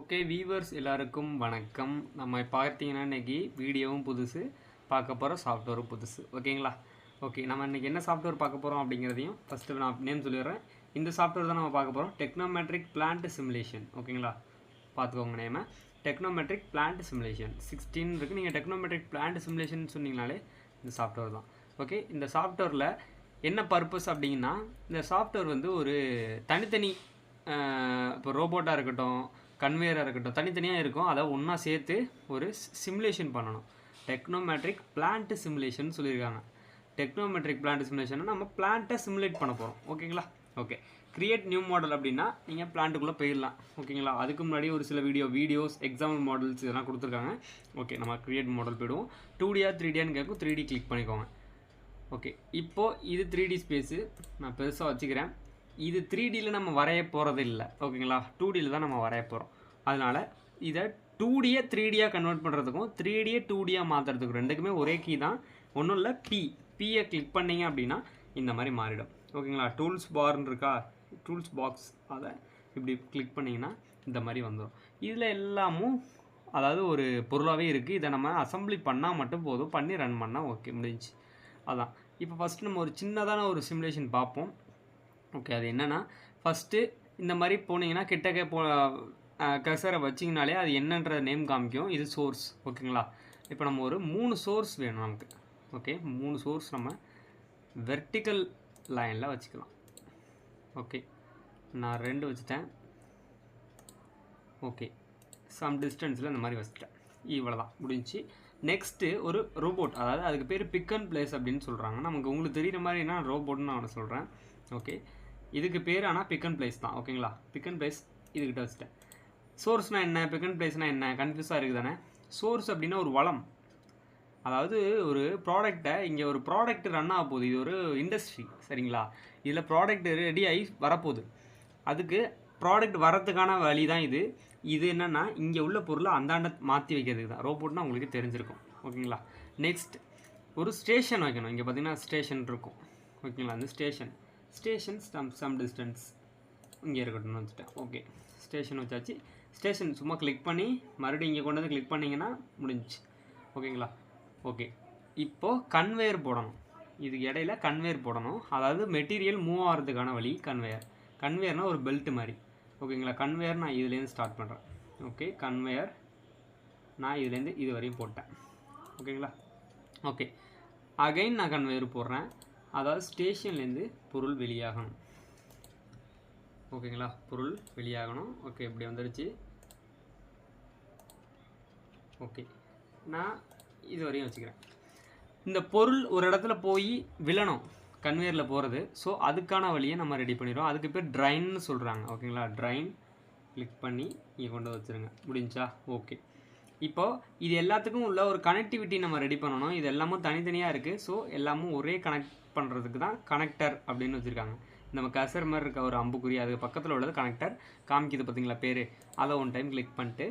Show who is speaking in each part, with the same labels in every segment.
Speaker 1: Okay viewers எல்லாருக்கும் வணக்கம். நம்ம பார்த்தீங்கன்னா இன்றைக்கி வீடியோவும் புதுசு, பார்க்க போகிற சாஃப்ட்வேரும் புதுசு. ஓகேங்களா? ஓகே, நம்ம இன்றைக்கி என்ன சாஃப்ட்வேர் பார்க்க போகிறோம் அப்படிங்கிறதையும் ஃபஸ்ட்டு நான் நேம் சொல்லிடுறேன். இந்த சாஃப்ட்வேர் தான் நம்ம பார்க்க போகிறோம், டெக்னோமெட்ரிக் பிளான்ட் சிமுலேஷன். ஓகேங்களா? பார்த்துக்கோங்க நேமை, டெக்னோமெட்ரிக் பிளான்ட் சிமுலேஷன் 16 இருக்குது. நீங்கள் டெக்னோமெட்ரிக் பிளான்ட் சிமுலேஷன் சொன்னீங்கனாலே இந்த சாஃப்ட்வேர் தான். ஓகே, இந்த சாஃப்ட்வேரில் என்ன பர்பஸ் அப்படின்னா, இந்த சாஃப்ட்வேர் வந்து ஒரு தனித்தனி இப்போ ரோபோட்டாக இருக்கட்டும், கன்வேயராக இருக்கட்டும், தனித்தனியாக இருக்கும். அதை ஒன்றா சேர்த்து ஒரு சிமுலேஷன் பண்ணணும். டெக்னோமெட்ரிக் பிளான்ட் சிமுலேஷன் சொல்லியிருக்காங்க. டெக்னோமெட்ரிக் பிளான்ட் சிமுலேஷனை நம்ம பிளான்ட்டை சிமுலேட் பண்ண போகிறோம். ஓகேங்களா? ஓகே, கிரியேட் நியூ மாடல் அப்படின்னா நீங்கள் பிளான்ட்டுக்குள்ளே போயிடலாம். ஓகேங்களா? அதுக்கு முன்னாடி ஒரு சில வீடியோஸ் எக்ஸாம்பிள் மாடல்ஸ் இதெல்லாம் கொடுத்துருக்காங்க. ஓகே, நம்ம கிரியேட் மாடல் போய்டுவோம். 2Dயா 3Dயான்னு கேட்கும், 3D கிளிக் பண்ணிக்கோங்க. ஓகே, இப்போது இது 3D ஸ்பேஸு நான் பெருசாக வச்சுக்கிறேன். இது 3Dயில் நம்ம வரைய போகிறது இல்லை. ஓகேங்களா? 2Dயில் தான் நம்ம வரைய போகிறோம். அதனால் இதை 2Dயை 3Dயாக கன்வெர்ட் பண்ணுறதுக்கும் 3Dயை 2Dயாக மாற்றுறதுக்கும் ரெண்டுக்குமே ஒரே கீ தான். ஒன்றும் இல்லை, பியை கிளிக் பண்ணிங்க அப்படின்னா இந்த மாதிரி மாறிடும். ஓகேங்களா? டூல்ஸ் பார்ன்னு இருக்கா, டூல்ஸ் பாக்ஸ், அதை இப்படி கிளிக் பண்ணிங்கன்னா இந்த மாதிரி வந்துடும். இதில் எல்லாமும் அதாவது ஒரு பொருளாகவே இருக்குது. இதை நம்ம அசம்பிளி பண்ணால் மட்டும் போதும், பண்ணி ரன் பண்ணால் ஓகே, முடிஞ்சு. அதான் இப்போ ஃபஸ்ட்டு நம்ம ஒரு சின்னதான ஒரு சிமுலேஷன் பார்ப்போம். ஓகே, அது என்னென்னா, ஃபஸ்ட்டு இந்த மாதிரி போனீங்கன்னா கிட்டக்க கர்சரை வச்சிங்கனாலே அது என்னன்ற நேம் காமிக்கும். இது சோர்ஸ். ஓகேங்களா? இப்போ நம்ம ஒரு 3 சோர்ஸ் வேணும் நமக்கு. ஓகே, 3 சோர்ஸ் நம்ம வெர்டிக்கல் லைனில் வச்சுக்கலாம். ஓகே, நான் 2 வச்சுட்டேன். ஓகே, சம் டிஸ்டன்ஸில் இந்த மாதிரி வச்சுட்டேன். இவ்வளோ தான், முடிஞ்சு. நெக்ஸ்ட்டு ஒரு ரோபோட், அதாவது அதுக்கு பேர் பிக் அண்ட் பிளேஸ் அப்படின்னு சொல்கிறாங்க. நமக்கு உங்களுக்கு தெரிகிற மாதிரி நான் ரோபோட்னு நான் அவனை சொல்கிறேன். ஓகே, இதுக்கு பேர் ஆனால் பிக் அண்ட் பிளேஸ் தான். ஓகேங்களா? பிக் அண்ட் பிளேஸ் இதுக்கிட்ட வச்சுட்டேன். சோர்ஸ்னால் என்ன, பிக் அண்ட் பிளேஸ்னால் என்ன, கன்ஃபியூஸாக இருக்குது தானே? சோர்ஸ் அப்படின்னா ஒரு வளம், அதாவது ஒரு ப்ராடக்டை, இங்கே ஒரு ப்ராடக்ட் ரன் ஆக போகுது. இது ஒரு இண்டஸ்ட்ரி, சரிங்களா? இதில் ப்ராடக்ட் ரெடி ஆகி வரப்போகுது. அதுக்கு ப்ராடக்ட் வரத்துக்கான வழி தான் இது. இது என்னென்னா, இங்கே உள்ள பொருளை அந்தாண்ட மாற்றி வைக்கிறதுக்கு தான். ரோபோட்னா உங்களுக்கு தெரிஞ்சிருக்கும். ஓகேங்களா? நெக்ஸ்ட் ஒரு ஸ்டேஷன் வைக்கணும். இங்கே பார்த்தீங்கன்னா ஸ்டேஷன் இருக்கும். ஓகேங்களா? அந்த ஸ்டேஷன் சம் டிஸ்டன்ஸ் இங்கே இருக்கட்டும்னு வச்சுட்டேன். ஓகே, ஸ்டேஷன் வச்சாச்சு. ஸ்டேஷன் சும்மா கிளிக் பண்ணி மறுபடியும் இங்கே கொண்டு வந்து கிளிக் பண்ணிங்கன்னா முடிஞ்சிச்சு. ஓகேங்களா? ஓகே, இப்போது கன்வேயர் போடணும். இதுக்கு இடையில கன்வேயர் போடணும். அதாவது மெட்டீரியல் மூவ் ஆகிறதுக்கான வழி கன்வேயர்னால் ஒரு பெல்ட் மாதிரி. ஓகேங்களா? கன்வேயர் நான் இதுலேருந்து ஸ்டார்ட் பண்ணுறேன். ஓகே, கன்வேயர் நான் இதுலேருந்து இது வரையும் போட்டேன். ஓகேங்களா? ஓகே, அகைன் நான் கன்வேயர் போடுறேன். அதாவது ஸ்டேஷன்லேருந்து பொருள் வெளியாகணும். ஓகேங்களா? பொருள் வெளியாகணும். ஓகே, இப்படி வந்துடுச்சு. ஓகே, நான் இது வரையும் வச்சுக்கிறேன். இந்த பொருள் ஒரு இடத்துல போய் விழணும், கன்வேயரில் போகிறது. ஸோ அதுக்கான வழியை நம்ம ரெடி பண்ணிடுவோம். அதுக்கு பேர் ட்ரைன்னு சொல்கிறாங்க. ஓகேங்களா? ட்ரைன் கிளிக் பண்ணி இங்கே கொண்டு வச்சுருங்க. முடிஞ்சா? ஓகே, இப்போது இது எல்லாத்துக்கும் உள்ள ஒரு கனெக்டிவிட்டி நம்ம ரெடி பண்ணணும். இது எல்லாமும் தனித்தனியாக இருக்குது. ஸோ எல்லாமும் ஒரே கனெக்ட் பண்ணுறதுக்கு தான் கனெக்டர் அப்படின்னு வச்சுருக்காங்க. நம்ம கர்சர் மாதிரி இருக்க ஒரு அம்புக்குறி, அதுக்கு பக்கத்தில் உள்ளது கனெக்டர் காமிக்குது பார்த்தீங்களா பேர். அதை ஒன் டைம் கிளிக் பண்ணிட்டு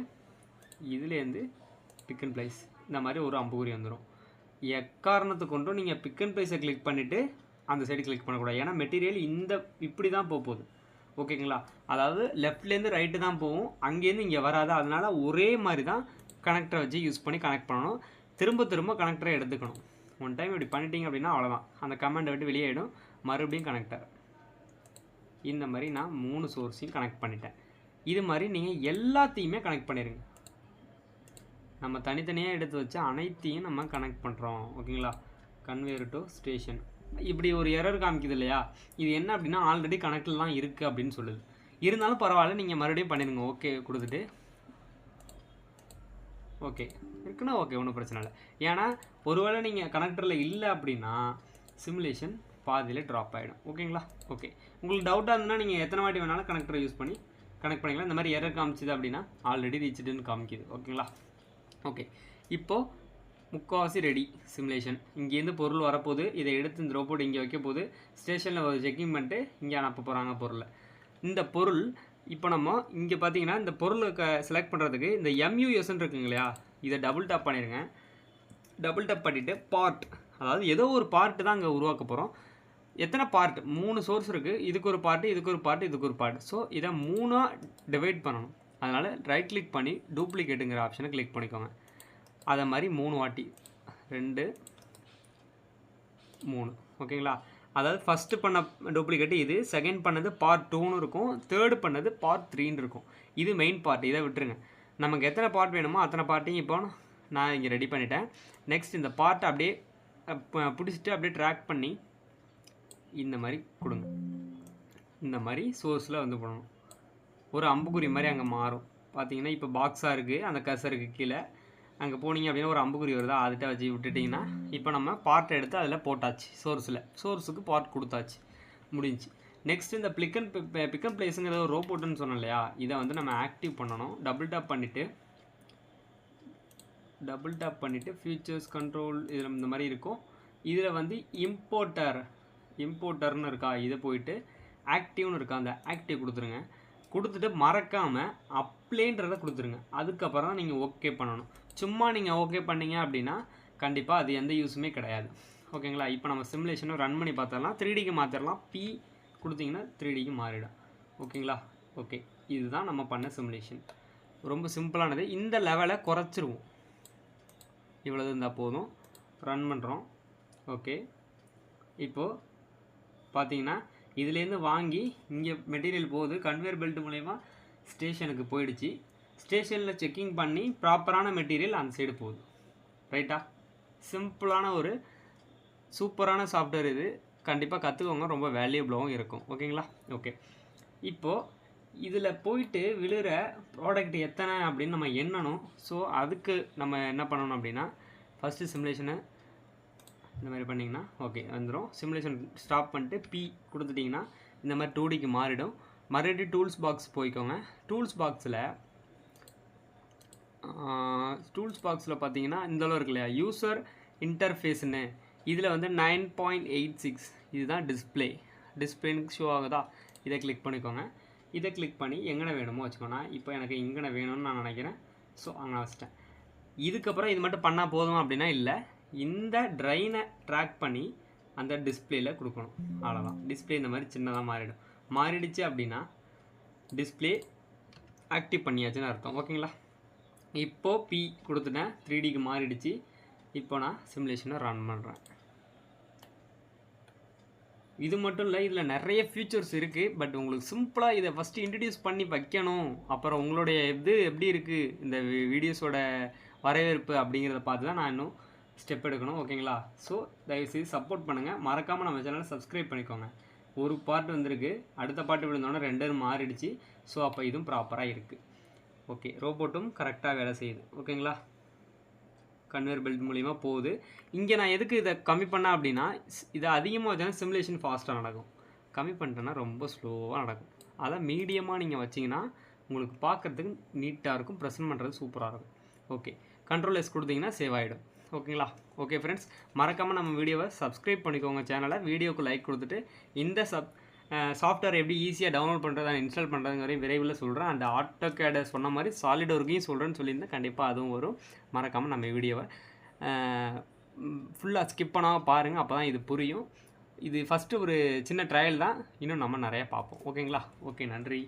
Speaker 1: இதுலேருந்து பிக் அண்ட் பிளேஸ் இந்த மாதிரி ஒரு அம்புக்குறி வந்துடும். எக்காரணத்து கொண்டும் நீங்கள் பிக் அண்ட் பிளேஸை கிளிக் பண்ணிவிட்டு அந்த சைடு கிளிக் பண்ணக்கூடாது. ஏன்னா மெட்டீரியல் இப்படி தான் போகுது. ஓகேங்களா? அதாவது லெஃப்ட்லேருந்து ரைட்டு தான் போகும், அங்கேருந்து இங்கே வராது. அதனால் ஒரே மாதிரி தான் கனெக்டரை வச்சு யூஸ் பண்ணி கனெக்ட் பண்ணணும். திரும்ப கனெக்டரை எடுத்துக்கணும். ஒன் டைம் இப்படி பண்ணிட்டீங்க அப்படின்னா அவ்வளோதான், அந்த கமெண்டை விட்டு வெளியே ஆகிடும். மறுபடியும் கனெக்டர் இந்த மாதிரி நான் 3 சோர்ஸையும் கனெக்ட் பண்ணிட்டேன். இது மாதிரி நீங்கள் எல்லாத்தையுமே கனெக்ட் பண்ணிடுங்க. நம்ம தனித்தனியாக எடுத்து வச்சு அனைத்தையும் நம்ம கனெக்ட் பண்ணுறோம். ஓகேங்களா? கன்வேயர் டு ஸ்டேஷன் இப்படி ஒரு எரர் காமிக்குது இல்லையா? இது என்ன அப்படின்னா, ஆல்ரெடி கனெக்டில் தான் இருக்குது அப்படின்னு சொல்லுது. இருந்தாலும் பரவாயில்ல, நீங்கள் மறுபடியும் பண்ணிடுங்க. ஓகே கொடுத்துட்டு ஓகே இருக்குன்னா ஓகே, ஒன்றும் பிரச்சனை இல்லை. ஏன்னா ஒருவேளை நீங்கள் கனெக்டரில் இல்லை அப்படின்னா சிமுலேஷன் பாதியில் ட்ராப் ஆகிடும். ஓகேங்களா? ஓகே, உங்களுக்கு டவுட்டாக இருந்ததுன்னா நீங்கள் எத்தனை வாட்டி வேணாலும் கனெக்டரை யூஸ் பண்ணி கனெக்ட் பண்ணிக்கலாம். இந்த மாதிரி எரர் காமிச்சிது அப்படின்னா ஆல்ரெடி ரீச்டுன்னு காமிக்குது. ஓகேங்களா? ஓகே, இப்போது முக்கால்வாசி ரெடி சிமுலேஷன். இங்கேருந்து பொருள் வரப்போகுது. இதை எடுத்து இந்த ரோபோட் இங்கே வைக்க போகுது. ஸ்டேஷனில் ஒரு செக்கிங் பண்ணிட்டு இங்கே அனுப்ப போகிறாங்க பொருளை. இந்த பொருள் இப்போ நம்ம இங்கே பார்த்தீங்கன்னா இந்த பொருளை செலக்ட் பண்ணுறதுக்கு இந்த MUSன்னு இருக்குங்க இல்லையா, இதை டபுள் டேப் பண்ணிடுங்க. டபுள் டேப் பண்ணிவிட்டு பார்ட், அதாவது ஏதோ ஒரு பார்ட்டு தான் அங்கே உருவாக்க போகிறோம். எத்தனை பார்ட், 3 சோர்ஸ் இருக்குது. இதுக்கு ஒரு பார்ட்டு, இதுக்கு ஒரு பார்ட்டு, இதுக்கு ஒரு பார்ட். ஸோ இதை 3ஆக டிவைட் பண்ணணும். அதனால் ரைட் கிளிக் பண்ணி டூப்ளிகேட்டுங்கிற ஆப்ஷனை கிளிக் பண்ணிக்கோங்க. அதை மாதிரி 3 வாட்டி 2 3 ஓகேங்களா. அதாவது ஃபஸ்ட்டு பண்ண டூப்ளிகேட்டு இது, செகண்ட் பண்ணது பார்ட் 2ன்னு இருக்கும், தேர்டு பண்ணது பார்ட் 3ன்னு இருக்கும். இது மெயின் பார்ட், இதை விட்டுருங்க. நமக்கு எத்தனை பார்ட் வேணுமோ அத்தனை பார்ட்டையும் இப்போ நான் இங்கே ரெடி பண்ணிட்டேன். நெக்ஸ்ட் இந்த பார்ட்டை அப்படியே பிடிச்சிட்டு அப்படியே ட்ராக் பண்ணி இந்த மாதிரி கொடுங்க. இந்த மாதிரி சோர்ஸில் வந்து போடணும். ஒரு அம்புக்குறி மாதிரி அங்கே மாறும். பார்த்தீங்கன்னா இப்போ பாக்ஸாக இருக்குது, அந்த கசருக்கு கீழே அங்கே போனீங்க அப்படின்னா ஒரு அம்புக்குறி வருதா, அதுகிட்ட வச்சு விட்டுட்டிங்கன்னா இப்போ நம்ம பார்ட்டை எடுத்து அதில் போட்டாச்சு. சோர்ஸுக்கு பார்ட் கொடுத்தாச்சு, முடிஞ்சு. நெக்ஸ்ட் இந்த பிக்கன் பிளேஸுங்கிற ஒரு ரோபோட்டுன்னு சொன்னோம் இல்லையா, இதை வந்து நம்ம ஆக்டிவ் பண்ணணும். டபுள் டேப் பண்ணிவிட்டு ஃபியூச்சர்ஸ் கண்ட்ரோல் இதில் இந்த மாதிரி இருக்கும். இதில் வந்து இம்போர்ட்டர்னு இருக்கா, இதை போயிட்டு ஆக்டிவ்னு இருக்கா, அந்த ஆக்டிவ் கொடுத்துருங்க. கொடுத்துட்டு மறக்காமல் அப்ளைன்றதை கொடுத்துருங்க. அதுக்கப்புறம் தான் நீங்கள் ஓகே பண்ணணும். சும்மா நீங்கள் ஓகே பண்ணீங்க அப்படின்னா கண்டிப்பாக அது எந்த யூஸுமே கிடையாது. ஓகேங்களா. இப்போ நம்ம சிமுலேஷனை ரன் பண்ணி பார்த்துடலாம். 3Dக்கு மாற்றிடலாம். P கொடுத்தீங்கன்னா 3Dக்கு மாறிடும். ஓகேங்களா. ஓகே, இதுதான் நம்ம பண்ண சிமுலேஷன். ரொம்ப சிம்பிளானது. இந்த லெவலை குறைச்சிருவோம். இவ்வளவு இருந்தால் போதும். ரன் பண்ணுறோம். ஓகே, இப்போது பார்த்தீங்கன்னா இதுலேருந்து வாங்கி இங்கே மெட்டீரியல் போகுது. கன்வேயர் பெல்ட் மூலயமா ஸ்டேஷனுக்கு போயிடுச்சு. ஸ்டேஷனில் செக்கிங் பண்ணி ப்ராப்பரான மெட்டீரியல் அந்த சைடு போகுது. ரைட்டா. சிம்பிளான ஒரு சூப்பரான சாஃப்ட்வேர் இது. கண்டிப்பாக கற்றுக்கோங்க, ரொம்ப வேல்யூபிளாகவும் இருக்கும். ஓகேங்களா. ஓகே, இப்போது இதில் போயிட்டு விழுகிற ப்ராடக்ட் எத்தனை அப்படின்னு நம்ம எண்ணணும். ஸோ அதுக்கு நம்ம என்ன பண்ணணும் அப்படின்னா, ஃபஸ்ட்டு சிமுலேஷனை இந்த மாதிரி பண்ணிங்கன்னா ஓகே வந்துடும். சிமுலேஷன் ஸ்டாப் பண்ணிட்டு P கொடுத்துட்டிங்கன்னா இந்த மாதிரி 2Dக்கு மாறிடும். மறுபடியும் டூல்ஸ் பாக்ஸ் போய்க்கோங்க. டூல்ஸ் பாக்ஸில் பார்த்தீங்கன்னா இந்தளவு இருக்கு இல்லையா, யூசர் இன்டர்ஃபேஸ்ன்னு, இதில் வந்து 9.86 இதுதான் டிஸ்பிளேன்னு ஷோ ஆகுதா. இதை கிளிக் பண்ணிக்கோங்க. இதை கிளிக் பண்ணி எங்கே வேணுமோ வச்சுக்கோங்க. இப்போ எனக்கு இங்கே வேணும்னு நான் நினைக்கிறேன். ஸோ அங்கே வச்சிட்டேன். இதுக்கப்புறம் இது மட்டும் பண்ணால் போதும் அப்படின்னா இல்லை, இந்த ட்ரைனை ட்ராக் பண்ணி அந்த டிஸ்பிளேயில் கொடுக்கணும். அவ்வளோதான். டிஸ்பிளே இந்த மாதிரி சின்னதாக மாறிடுச்சு அப்படின்னா டிஸ்பிளே ஆக்டிவ் பண்ணியாச்சுன்னு அர்த்தம். ஓகேங்களா. இப்போது P கொடுத்துட்டேன், 3Dக்கு மாறிடுச்சு. இப்போ நான் சிமுலேஷனை ரன் பண்ணுறேன். இது மட்டும் இல்லை, இதில் நிறைய ஃபியூச்சர்ஸ் இருக்குது. பட் உங்களுக்கு சிம்பிளாக இதை ஃபஸ்ட்டு இன்ட்ரடியூஸ் பண்ணி வைக்கணும். அப்புறம் உங்களுடைய இது எப்படி இருக்குது இந்த வீடியோஸோட வரவேற்பு அப்படிங்கிறத பார்த்து தான் நான் இன்னும் ஸ்டெப் எடுக்கணும். ஓகேங்களா. ஸோ தயவுசெய்து சப்போர்ட் பண்ணுங்கள். மறக்காமல் நம்ம சேனலை சப்ஸ்கிரைப் பண்ணிக்கோங்க. ஒரு பார்ட் வந்திருக்கு, அடுத்த பார்ட்டு விழுந்தோடனே 2 மாறிடுச்சு. ஸோ அப்போ இதுவும் ப்ராப்பராக இருக்குது. ஓகே, ரோபோட்டும் கரெக்டாக வேலை செய்யுது. ஓகேங்களா. கன்வேயர் பெல்ட் மூலிமா போகுது. இங்கே நான் எதுக்கு இதை கம்மி பண்ணேன் அப்படின்னா, இதை அதிகமாக வச்சோன்னா சிமுலேஷன் ஃபாஸ்ட்டாக நடக்கும். கம்மி பண்ணிட்டேன்னா ரொம்ப ஸ்லோவாக நடக்கும். அதை மீடியமாக நீங்கள் வச்சிங்கன்னா உங்களுக்கு பார்க்குறதுக்கு நீட்டாக இருக்கும், ப்ரெசென்ட் பண்ணுறது சூப்பராக இருக்கும். ஓகே, கண்ட்ரோல் எஸ் கொடுத்தீங்கன்னா சேவ் ஆகிடும். ஓகேங்களா. ஓகே ஃப்ரெண்ட்ஸ், மறக்காமல் நம்ம வீடியோவை சப்ஸ்கிரைப் பண்ணிக்கோங்க. சேனலை வீடியோக்கு லைக் கொடுத்துட்டு இந்த சாஃப்ட்வேர் எப்படி ஈஸியாக டவுன்லோட் பண்ணுறது, இன்ஸ்டால் பண்ணுறதுங்கிற விரைவில் சொல்கிறேன். அந்த ஆட்டோகேடை சொன்ன மாதிரி சாலிட்வொர்க்கையும் சொல்கிறேன்னு சொல்லியிருந்தேன். கண்டிப்பாக அதுவும் வரும். மறக்காமல் நம்ம வீடியோவை ஃபுல்லாக ஸ்கிப் பண்ணாமல் பாருங்கள், அப்போ தான் இது புரியும். இது ஃபஸ்ட்டு ஒரு சின்ன ட்ரையல் தான், இன்னும் நம்ம நிறையா பார்ப்போம். ஓகேங்களா. ஓகே, நன்றி.